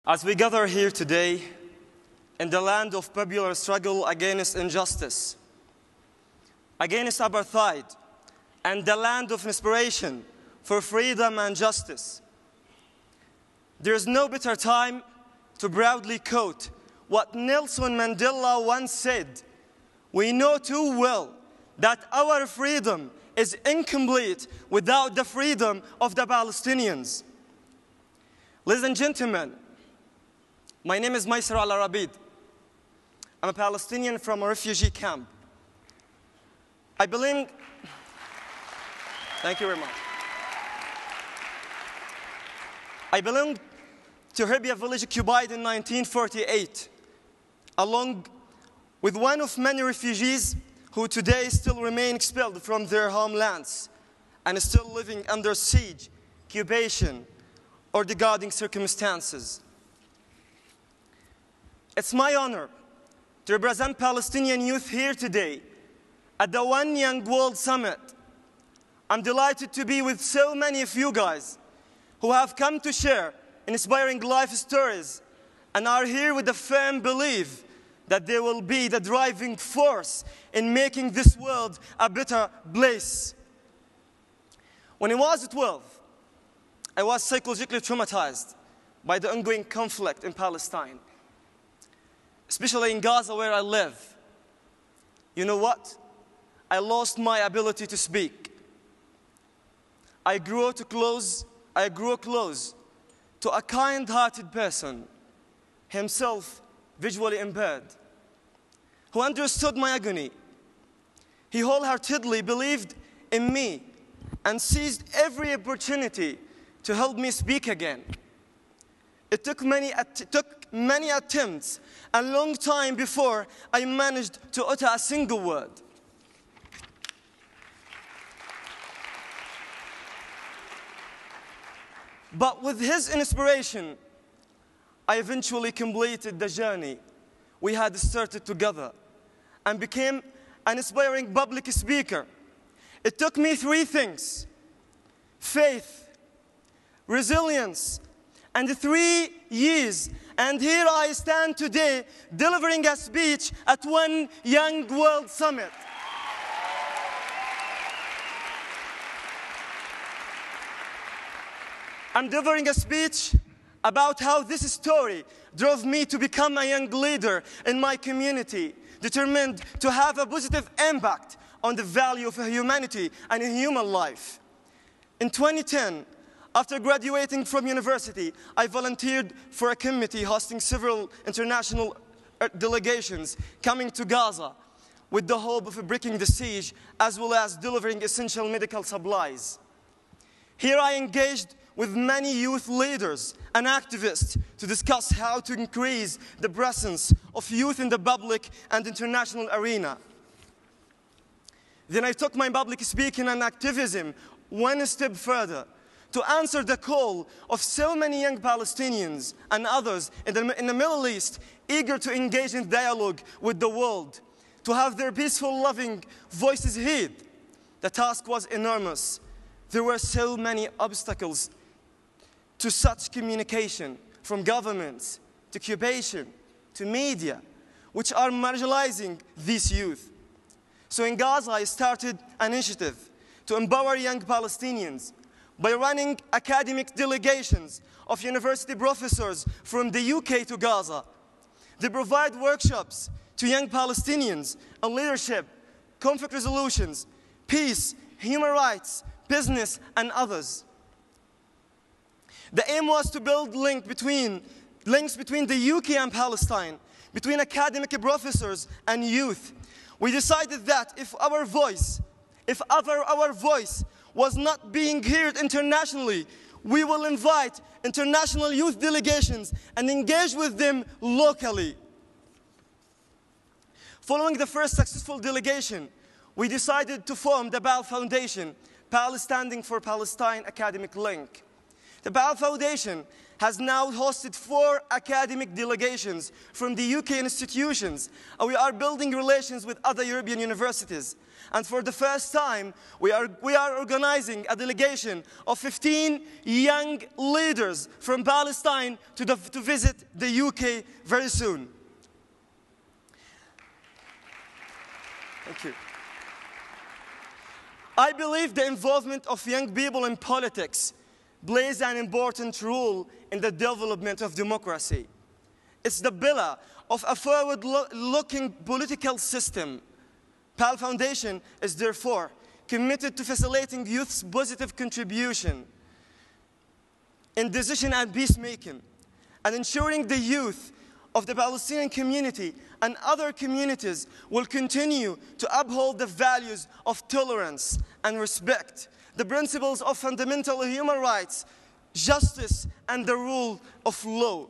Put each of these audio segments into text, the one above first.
As we gather here today in the land of popular struggle against injustice, against apartheid, and the land of inspiration for freedom and justice, there is no better time to proudly quote what Nelson Mandela once said: "We know too well that our freedom is incomplete without the freedom of the Palestinians." Ladies and gentlemen, my name is Maysara Al Arabeed. I'm a Palestinian from a refugee camp. Thank you very much. I belong to Herbia village occupied in 1948, along with one of many refugees who today still remain expelled from their homelands and still living under siege, occupation, or degrading circumstances. It's my honor to represent Palestinian youth here today at the One Young World Summit. I'm delighted to be with so many of you guys who have come to share inspiring life stories and are here with the firm belief that they will be the driving force in making this world a better place. When I was 12, I was psychologically traumatized by the ongoing conflict in Palestine, especially in Gaza where I live. You know what? I lost my ability to speak. I grew close to a kind-hearted person, himself visually impaired, who understood my agony. He wholeheartedly believed in me and seized every opportunity to help me speak again. It took many attempts, a long time before I managed to utter a single word. But with his inspiration, I eventually completed the journey we had started together and became an inspiring public speaker. It took me 3 things: faith, resilience, and 3 years. And here I stand today delivering a speech at One Young World Summit. I'm delivering a speech about how this story drove me to become a young leader in my community, determined to have a positive impact on the value of humanity and human life. In 2010, after graduating from university, I volunteered for a committee hosting several international delegations coming to Gaza with the hope of breaking the siege as well as delivering essential medical supplies. Here I engaged with many youth leaders and activists to discuss how to increase the presence of youth in the public and international arena. Then I took my public speaking and activism one step further to answer the call of so many young Palestinians and others in the Middle East eager to engage in dialogue with the world, to have their peaceful, loving voices heard. The task was enormous. There were so many obstacles to such communication, from governments to occupation to media, which are marginalizing these youth. So in Gaza, I started an initiative to empower young Palestinians by running academic delegations of university professors from the UK to Gaza. They provide workshops to young Palestinians on leadership, conflict resolutions, peace, human rights, business, and others. The aim was to build links between the UK and Palestine, between academic professors and youth. We decided that if our voice was not being heard internationally, we will invite international youth delegations and engage with them locally. Following the first successful delegation, we decided to form the PAL Foundation, PAL standing for Palestine Academic Link. The PAL Foundation has now hosted 4 academic delegations from the UK institutions, and we are building relations with other European universities. And for the first time, we are organizing a delegation of 15 young leaders from Palestine to visit the UK very soon. Thank you. I believe the involvement of young people in politics plays an important role in the development of democracy. It's the pillar of a forward-looking political system. PAL Foundation is therefore committed to facilitating youth's positive contribution in decision and peacemaking, and ensuring the youth of the Palestinian community and other communities will continue to uphold the values of tolerance and respect, the principles of fundamental human rights, justice, and the rule of law.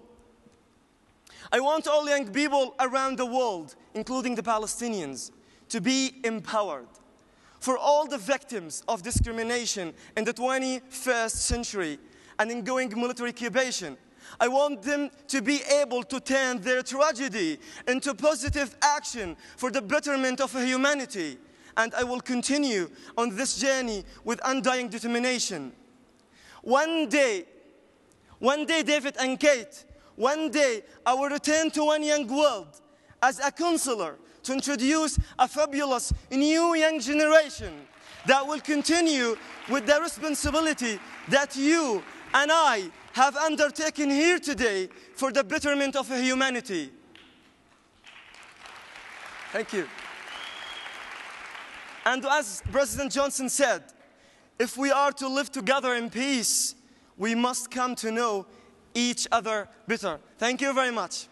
I want all young people around the world, including the Palestinians, to be empowered. For all the victims of discrimination in the 21st century and ongoing military occupation, I want them to be able to turn their tragedy into positive action for the betterment of humanity. And I will continue on this journey with undying determination. One day, David and Kate, one day I will return to one young world as a counselor to introduce a fabulous new young generation that will continue with the responsibility that you and I have undertaken here today for the betterment of humanity. Thank you. And as President Johnson said, if we are to live together in peace, we must come to know each other better. Thank you very much.